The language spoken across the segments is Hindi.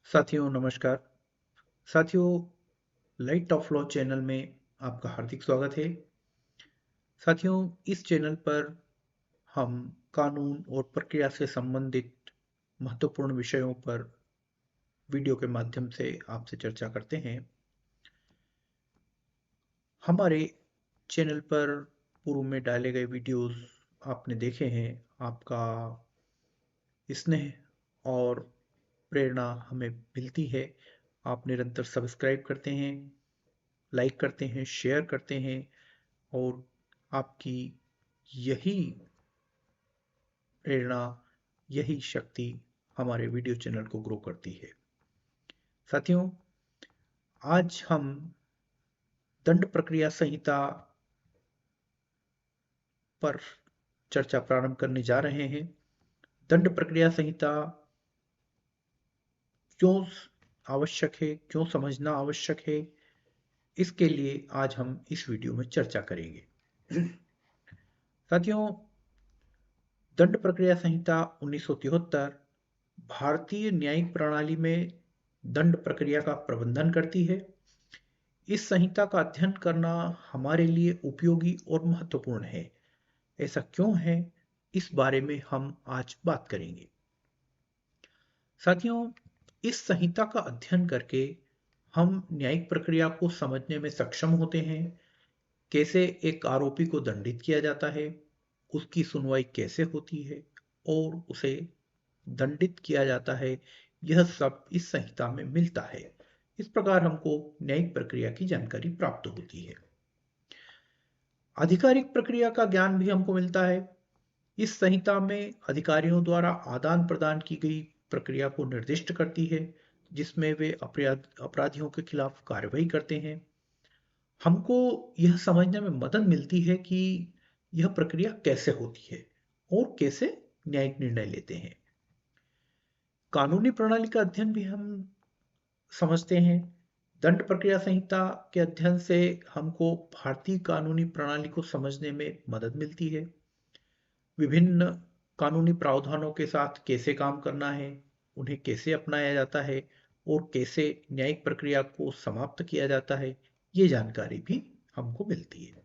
साथियों नमस्कार। साथियों, लाइट ऑफ लॉ चैनल में आपका हार्दिक स्वागत है। साथियों, इस चैनल पर हम कानून और प्रक्रिया से संबंधित महत्वपूर्ण विषयों पर वीडियो के माध्यम से आपसे चर्चा करते हैं। हमारे चैनल पर पूर्व में डाले गए वीडियोस आपने देखे हैं। आपका स्नेह और प्रेरणा हमें मिलती है। आप निरंतर सब्सक्राइब करते हैं, लाइक करते हैं, शेयर करते हैं और आपकी यही प्रेरणा, यही शक्ति हमारे वीडियो चैनल को ग्रो करती है। साथियों, आज हम दंड प्रक्रिया संहिता पर चर्चा प्रारंभ करने जा रहे हैं। दंड प्रक्रिया संहिता क्यों आवश्यक है, क्यों समझना आवश्यक है, इसके लिए आज हम इस वीडियो में चर्चा करेंगे। साथियों, दंड प्रक्रिया संहिता 1973 भारतीय न्यायिक प्रणाली में दंड प्रक्रिया का प्रबंधन करती है। इस संहिता का अध्ययन करना हमारे लिए उपयोगी और महत्वपूर्ण है। ऐसा क्यों है, इस बारे में हम आज बात करेंगे। साथियों, इस संहिता का अध्ययन करके हम न्यायिक प्रक्रिया को समझने में सक्षम होते हैं। कैसे एक आरोपी को दंडित किया जाता है, उसकी सुनवाई कैसे होती है और उसे दंडित किया जाता है, यह सब इस संहिता में मिलता है। इस प्रकार हमको न्यायिक प्रक्रिया की जानकारी प्राप्त होती है। आधिकारिक प्रक्रिया का ज्ञान भी हमको मिलता है। इस संहिता में अधिकारियों द्वारा आदान प्रदान की गई प्रक्रिया को निर्दिष्ट करती है, जिसमें वे अपराधियों के खिलाफ कार्रवाई करते हैं। हमको यह समझने में मदद मिलती है कि यह प्रक्रिया कैसे होती है और कैसे न्यायिक निर्णय लेते हैं। कानूनी प्रणाली का अध्ययन भी हम समझते हैं। दंड प्रक्रिया संहिता के अध्ययन से हमको भारतीय कानूनी प्रणाली को समझने में मदद मिलती है। विभिन्न कानूनी प्रावधानों के साथ कैसे काम करना है, उन्हें कैसे अपनाया जाता है और कैसे न्यायिक प्रक्रिया को समाप्त किया जाता है, ये जानकारी भी हमको मिलती है।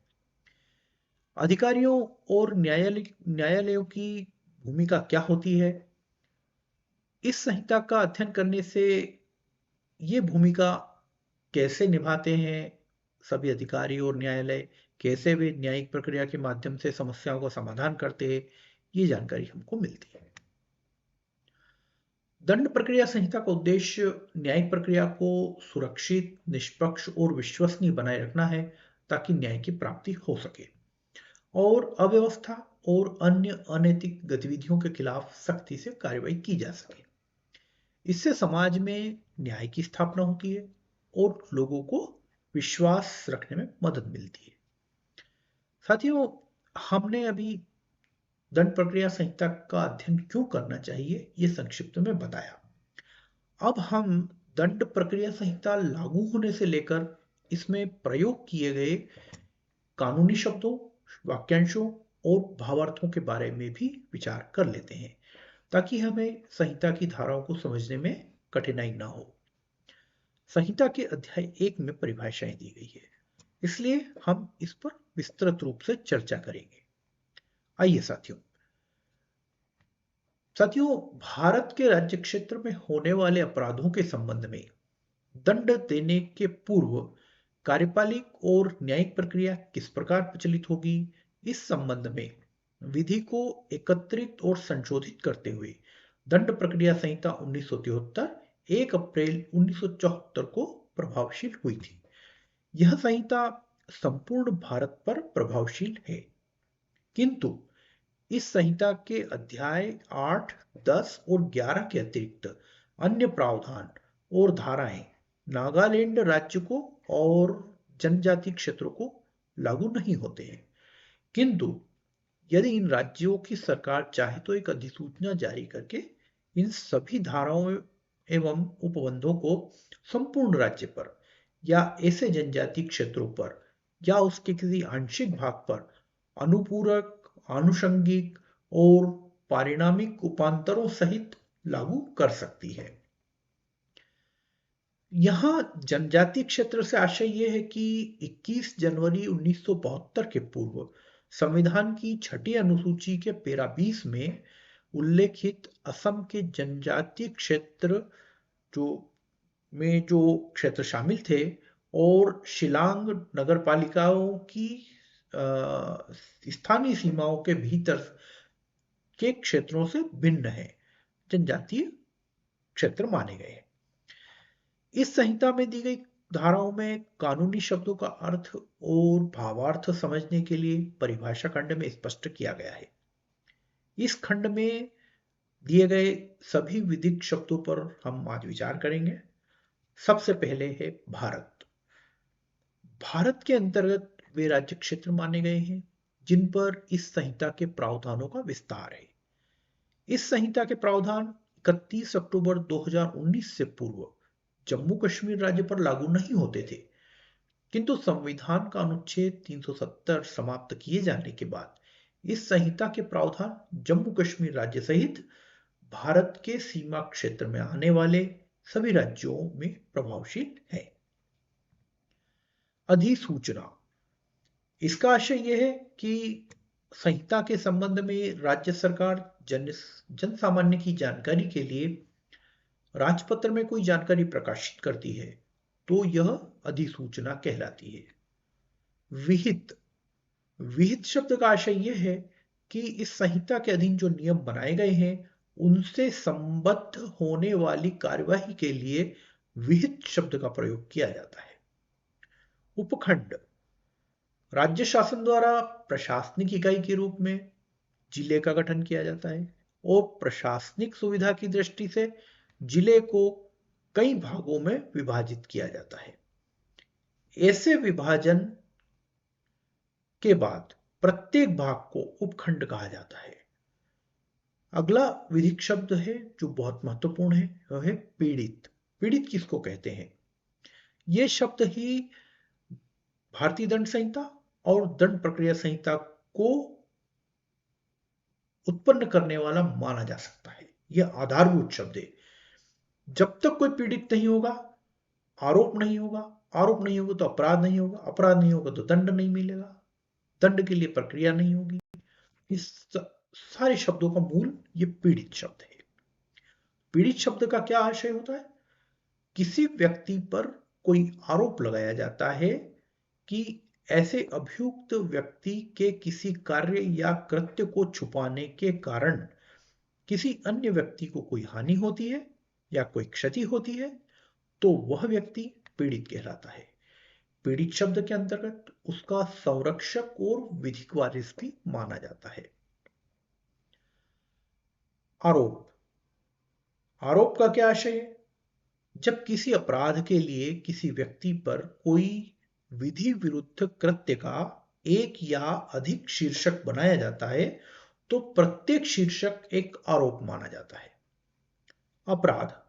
अधिकारियों और न्यायालयों की भूमिका क्या होती है, इस संहिता का अध्ययन करने से ये भूमिका कैसे निभाते हैं सभी अधिकारी और न्यायालय, कैसे वे न्यायिक प्रक्रिया के माध्यम से समस्याओं का समाधान करते हैं, ये जानकारी हमको मिलती है। दंड प्रक्रिया संहिता का उद्देश्य न्यायिक प्रक्रिया को सुरक्षित, निष्पक्ष और विश्वसनीय बनाए रखना है, ताकि न्याय की प्राप्ति हो सके और अव्यवस्था और अन्य अनैतिक गतिविधियों के खिलाफ सख्ती से कार्रवाई की जा सके। इससे समाज में न्याय की स्थापना होती है और लोगों को विश्वास रखने में मदद मिलती है। साथियों, हमने अभी दंड प्रक्रिया संहिता का अध्ययन क्यों करना चाहिए, ये संक्षिप्त में बताया। अब हम दंड प्रक्रिया संहिता लागू होने से लेकर इसमें प्रयोग किए गए कानूनी शब्दों, वाक्यांशों और भावार्थों के बारे में भी विचार कर लेते हैं, ताकि हमें संहिता की धाराओं को समझने में कठिनाई ना हो। संहिता के अध्याय 1 में परिभाषाएं दी गई है, इसलिए हम इस पर विस्तृत रूप से चर्चा करेंगे। आइए साथियों, भारत के राज्य क्षेत्र में होने वाले अपराधों के संबंध में दंड देने के पूर्व कार्यपालिक और न्यायिक प्रक्रिया किस प्रकार प्रचलित होगी, इस संबंध में विधि को एकत्रित और संशोधित करते हुए दंड प्रक्रिया संहिता 1973 1 अप्रैल 1974 को प्रभावशील हुई थी। यह संहिता संपूर्ण भारत पर प्रभावशील है, किंतु इस संहिता के अध्याय 8, 10 और 11 के अतिरिक्त अन्य प्रावधान और धाराएं नागालैंड राज्य को और जनजाति क्षेत्रों को लागू नहीं होते हैं। किंतु यदि इन राज्यों की सरकार चाहे तो एक अधिसूचना जारी करके इन सभी धाराओं एवं उपबंधों को संपूर्ण राज्य पर या ऐसे जनजाति क्षेत्रों पर या उसके किसी आंशिक भाग पर अनुपूरक, आनुषंगिक और पारिणामिक उपांतरों सहित लागू कर सकती है। यहाँ जनजातीय क्षेत्र से आशय यह है कि 21 जनवरी 1972 के पूर्व संविधान की छठी अनुसूची के पैरा 20 में उल्लेखित असम के जनजातीय क्षेत्र जो जो क्षेत्र शामिल थे और शिलांग नगरपालिकाओं की स्थानीय सीमाओं के भीतर के क्षेत्रों से भिन्न है, जनजातीय क्षेत्र माने गए हैं। इस संहिता में दी गई धाराओं में कानूनी शब्दों का अर्थ और भावार्थ समझने के लिए परिभाषा खंड में स्पष्ट किया गया है। इस खंड में दिए गए सभी विधिक शब्दों पर हम आज विचार करेंगे। सबसे पहले है भारत। भारत के अंतर्गत वे राज्य क्षेत्र माने गए हैं जिन पर इस संहिता के प्रावधानों का विस्तार है। इस संहिता के प्रावधान 31 अक्टूबर 2019 से पूर्व जम्मू कश्मीर राज्य पर लागू नहीं होते थे, किंतु संविधान का अनुच्छेद 370 समाप्त किए जाने के बाद इस संहिता के प्रावधान जम्मू कश्मीर राज्य सहित भारत के सीमा क्षेत्र में आने वाले सभी राज्यों में प्रभावशील है। अधिसूचना। इसका आशय यह है कि संहिता के संबंध में राज्य सरकार जन सामान्य की जानकारी के लिए राजपत्र में कोई जानकारी प्रकाशित करती है तो यह अधिसूचना कहलाती है। विहित। विहित शब्द का आशय यह है कि इस संहिता के अधीन जो नियम बनाए गए हैं उनसे संबद्ध होने वाली कार्यवाही के लिए विहित शब्द का प्रयोग किया जाता है। उपखंड। राज्य शासन द्वारा प्रशासनिक इकाई के रूप में जिले का गठन किया जाता है और प्रशासनिक सुविधा की दृष्टि से जिले को कई भागों में विभाजित किया जाता है। ऐसे विभाजन के बाद प्रत्येक भाग को उपखंड कहा जाता है। अगला विधिक शब्द है जो बहुत महत्वपूर्ण है, वह है पीड़ित। पीड़ित किसको कहते हैं? यह शब्द ही भारतीय दंड संहिता और दंड प्रक्रिया संहिता को उत्पन्न करने वाला माना जा सकता है। यह आधारभूत शब्द है। जब तक कोई पीड़ित नहीं होगा, आरोप नहीं होगा, आरोप नहीं होगा तो अपराध नहीं होगा, अपराध नहीं होगा तो दंड नहीं मिलेगा, दंड के लिए प्रक्रिया नहीं होगी। इस सारे शब्दों का मूल ये पीड़ित शब्द है। पीड़ित शब्द का क्या आशय होता है? किसी व्यक्ति पर कोई आरोप लगाया जाता है कि ऐसे अभियुक्त व्यक्ति के किसी कार्य या कृत्य को छुपाने के कारण किसी अन्य व्यक्ति को कोई हानि होती है या कोई क्षति होती है तो वह व्यक्ति पीड़ित कहलाता है। पीड़ित शब्द के अंतर्गत उसका संरक्षक और विधिक वारिस भी माना जाता है। आरोप। आरोप का क्या आशय है? जब किसी अपराध के लिए किसी व्यक्ति पर कोई विधि विरुद्ध कृत्य का एक या अधिक शीर्षक बनाया जाता है तो प्रत्येक शीर्षक एक आरोप माना जाता है। अपराध।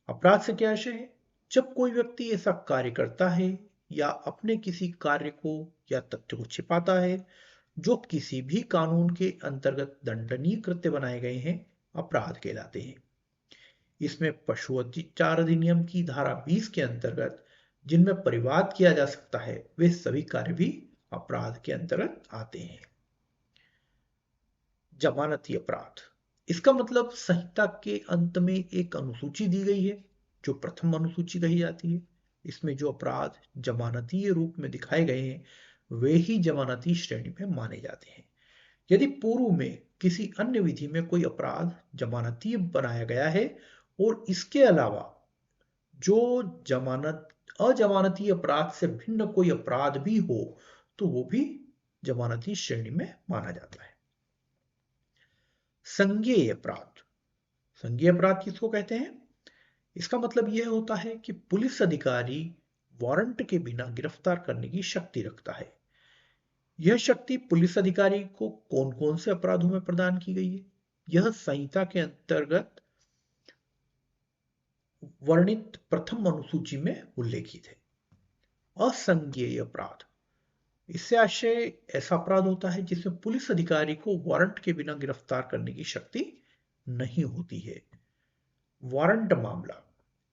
अपराध से क्या आशय है? जब कोई व्यक्ति ऐसा कार्य करता है या अपने किसी कार्य को या तथ्य को छिपाता है जो किसी भी कानून के अंतर्गत दंडनीय कृत्य बनाए गए हैं, अपराध कहलाते हैं। इसमें पशु अधिचार अधिनियम की धारा 20 के अंतर्गत जिनमें परिवाद किया जा सकता है वे सभी कार्य भी अपराध के अंतर्गत आते हैं। जमानती अपराध। इसका मतलब संहिता के अंत में एक अनुसूची दी गई है जो प्रथम अनुसूची कही जाती है। इसमें जो अपराध जमानतीय रूप में दिखाए गए हैं वे ही जमानती श्रेणी में माने जाते हैं। यदि पूर्व में किसी अन्य विधि में कोई अपराध जमानतीय बनाया गया है और इसके अलावा जो अजमानती अपराध से भिन्न कोई अपराध भी हो तो वो भी जमानती श्रेणी में माना जाता है। संज्ञेय अपराध। संज्ञेय अपराध किसको कहते हैं? इसका मतलब यह होता है कि पुलिस अधिकारी वारंट के बिना गिरफ्तार करने की शक्ति रखता है। यह शक्ति पुलिस अधिकारी को कौन कौन से अपराधों में प्रदान की गई है यह संहिता के अंतर्गत वर्णित प्रथम अनुसूची में उल्लेखित है। असंज्ञेय अपराध। इससे आशय ऐसा अपराध होता है जिसमें पुलिस अधिकारी को वारंट के बिना गिरफ्तार करने की शक्ति नहीं होती है। वारंट मामला।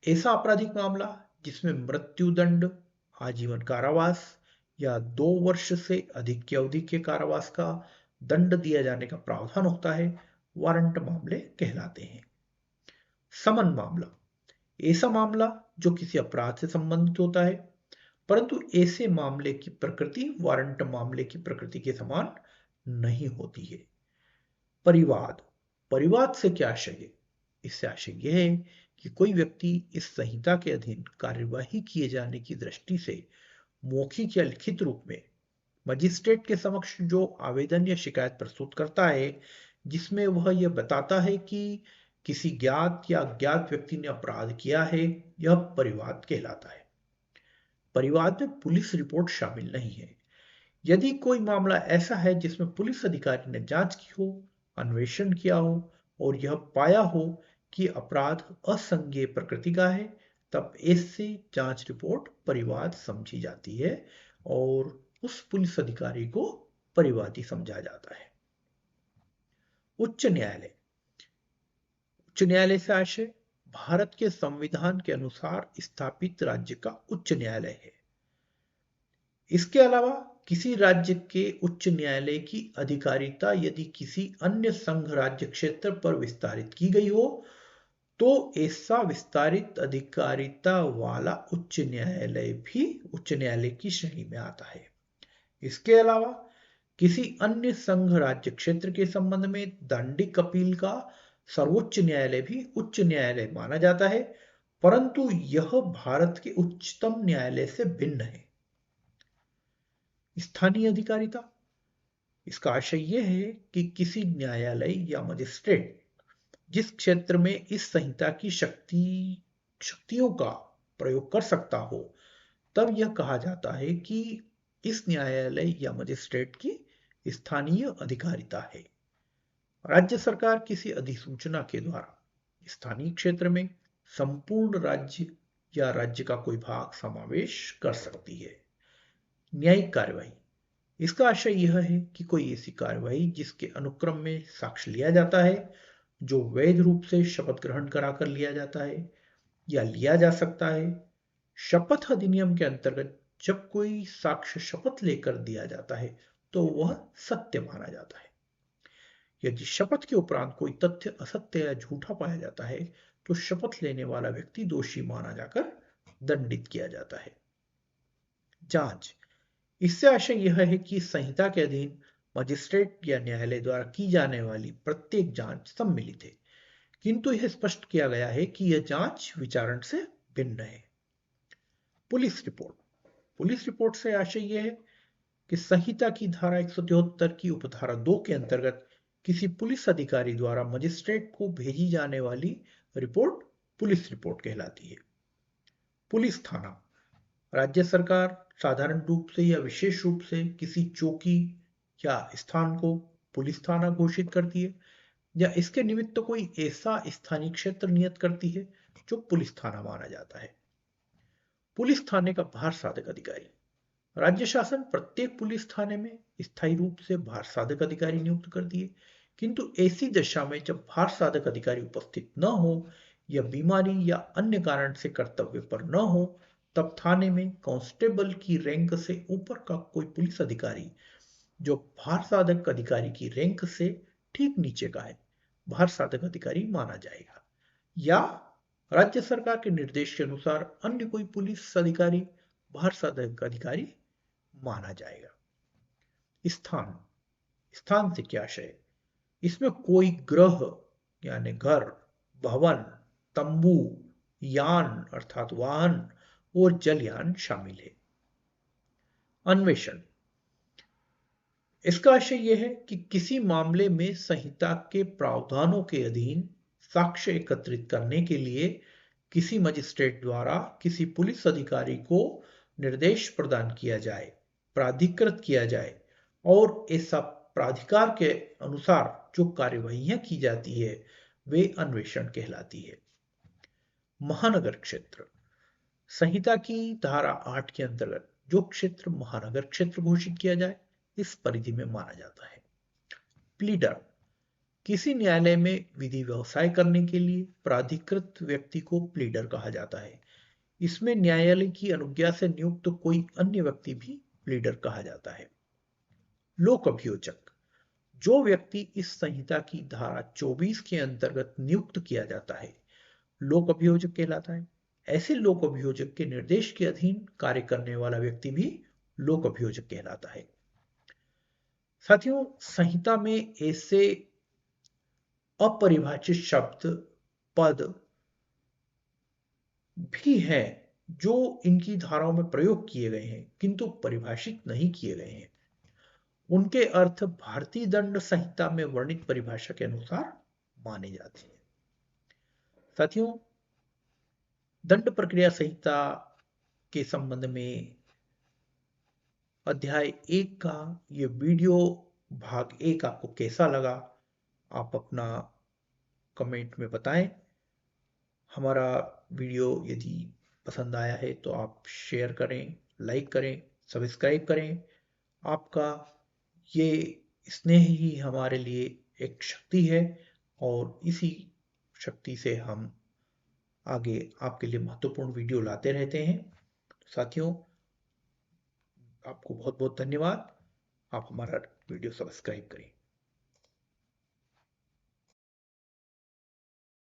ऐसा आपराधिक मामला जिसमें मृत्युदंड, आजीवन कारावास या 2 वर्ष से अधिक की अवधि के कारावास का दंड दिया जाने का प्रावधान होता है, वारंट मामले कहलाते हैं। समन मामला ऐसा मामला जो किसी अपराध से संबंधित होता है, परंतु ऐसे मामले की प्रकृति वारंट मामले की प्रकृति के समान नहीं होती है। परिवाद परिवाद से क्या आशय है? इससे आशय यह है कि कोई व्यक्ति इस संहिता के अधीन कार्यवाही किए जाने की दृष्टि से मौखिक या लिखित रूप में मजिस्ट्रेट के समक्ष जो आवेदन या शिकायत प्रस्तुत करता है, जिसमें वह यह बताता है कि किसी ज्ञात या अज्ञात व्यक्ति ने अपराध किया है, यह परिवाद कहलाता है। परिवाद में पुलिस रिपोर्ट शामिल नहीं है। यदि कोई मामला ऐसा है जिसमें पुलिस अधिकारी ने जांच की हो, अन्वेषण किया हो और यह पाया हो कि अपराध असंज्ञेय प्रकृति का है, तब ऐसे जांच रिपोर्ट परिवाद समझी जाती है और उस पुलिस अधिकारी को परिवादी समझा जाता है। उच्च न्यायालय उच्च न्यायालय से आशय भारत के संविधान के अनुसार स्थापित राज्य का उच्च न्यायालय है। इसके अलावा किसी राज्य के उच्च न्यायालय की अधिकारिता यदि किसी अन्य संघ राज्य क्षेत्र पर विस्तारित की गई हो, तो ऐसा विस्तारित अधिकारिता वाला उच्च न्यायालय भी उच्च न्यायालय की श्रेणी में आता है। इसके अलावा किसी अन्य संघ राज्य क्षेत्र के संबंध में दंडिक अपील का सर्वोच्च न्यायालय भी उच्च न्यायालय माना जाता है, परंतु यह भारत के उच्चतम न्यायालय से भिन्न है। स्थानीय अधिकारिता इसका आशय यह है कि किसी न्यायालय या मजिस्ट्रेट जिस क्षेत्र में इस संहिता की शक्तियों का प्रयोग कर सकता हो, तब यह कहा जाता है कि इस न्यायालय या मजिस्ट्रेट की स्थानीय अधिकारिता है। राज्य सरकार किसी अधिसूचना के द्वारा स्थानीय क्षेत्र में संपूर्ण राज्य या राज्य का कोई भाग समावेश कर सकती है। न्यायिक कार्यवाही इसका आशय यह है कि कोई ऐसी कार्यवाही जिसके अनुक्रम में साक्ष्य लिया जाता है, जो वैध रूप से शपथ ग्रहण कराकर लिया जाता है या लिया जा सकता है। शपथ अधिनियम के अंतर्गत जब कोई साक्ष्य शपथ लेकर दिया जाता है, तो वह सत्य माना जाता है। यदि शपथ के उपरांत कोई तथ्य असत्य या झूठा पाया जाता है, तो शपथ लेने वाला व्यक्ति दोषी माना जाकर दंडित किया जाता है। जांच इससे आशय यह है कि संहिता के अधीन मजिस्ट्रेट या न्यायालय द्वारा की जाने वाली प्रत्येक जांच सम्मिलित है, किंतु यह स्पष्ट किया गया है कि यह जांच विचारण से भिन्न है। पुलिस रिपोर्ट से आशय यह है कि संहिता की धारा 173 की उपधारा 2 के अंतर्गत किसी पुलिस अधिकारी द्वारा मजिस्ट्रेट को भेजी जाने वाली रिपोर्ट पुलिस रिपोर्ट कहलाती है। पुलिस थाना राज्य सरकार साधारण रूप से या विशेष रूप से किसी चौकी या स्थान को पुलिस थाना घोषित करती है या इसके निमित्त कोई ऐसा स्थानीय क्षेत्र नियत करती है जो पुलिस थाना माना जाता है। पुलिस थाने का भार साधक अधिकारी राज्य शासन प्रत्येक पुलिस थाने में स्थायी रूप से भार साधक अधिकारी नियुक्त करती है, किंतु ऐसी दशा में जब भार साधक अधिकारी उपस्थित न हो या बीमारी या अन्य कारण से कर्तव्य पर न हो, तब थाने में कांस्टेबल की रैंक से ऊपर का कोई पुलिस अधिकारी जो भार साधक अधिकारी की रैंक से ठीक नीचे का है, भार साधक अधिकारी माना जाएगा, या राज्य सरकार के निर्देश के अनुसार अन्य कोई पुलिस अधिकारी भार साधक अधिकारी माना जाएगा। स्थान से क्या आशय? इसमें कोई ग्रह यानी घर, भवन, तंबू, यान अर्थात वाहन और जलयान शामिल है। अन्वेषण इसका आशय यह है कि किसी मामले में संहिता के प्रावधानों के अधीन साक्ष्य एकत्रित करने के लिए किसी मजिस्ट्रेट द्वारा किसी पुलिस अधिकारी को निर्देश प्रदान किया जाए, प्राधिकृत किया जाए और ऐसा प्राधिकार के अनुसार जो कार्यवाहियां की जाती है, वे अन्वेषण कहलाती है। महानगर क्षेत्र संहिता की धारा 8 के अंतर्गत जो क्षेत्र महानगर क्षेत्र घोषित किया जाए, इस परिधि में माना जाता है। प्लीडर किसी न्यायालय में विधि व्यवसाय करने के लिए प्राधिकृत व्यक्ति को प्लीडर कहा जाता है। इसमें न्यायालय की अनुज्ञा से नियुक्त कोई अन्य व्यक्ति भी प्लीडर कहा जाता है। लोक अभियोजक, जो व्यक्ति इस संहिता की धारा 24 के अंतर्गत नियुक्त किया जाता है, लोक अभियोजक कहलाता है। ऐसे लोक अभियोजक के निर्देश के अधीन कार्य करने वाला व्यक्ति भी लोक अभियोजक कहलाता है। साथियों, संहिता में ऐसे अपरिभाषित शब्द, पद भी हैं जो इनकी धाराओं में प्रयोग किए गए हैं किंतु परिभाषित नहीं किए गए हैं। उनके अर्थ भारतीय दंड संहिता में वर्णित परिभाषा के अनुसार माने जाते हैं। साथियों, दंड प्रक्रिया संहिता के संबंध में अध्याय 1 का ये वीडियो भाग 1 आपको कैसा लगा, आप अपना कमेंट में बताएं। हमारा वीडियो यदि पसंद आया है तो आप शेयर करें, लाइक करें, सब्सक्राइब करें। आपका ये स्नेह ही हमारे लिए एक शक्ति है और इसी शक्ति से हम आगे आपके लिए महत्वपूर्ण वीडियो लाते रहते हैं। साथियों, आपको बहुत बहुत धन्यवाद। आप हमारा वीडियो सब्सक्राइब करें।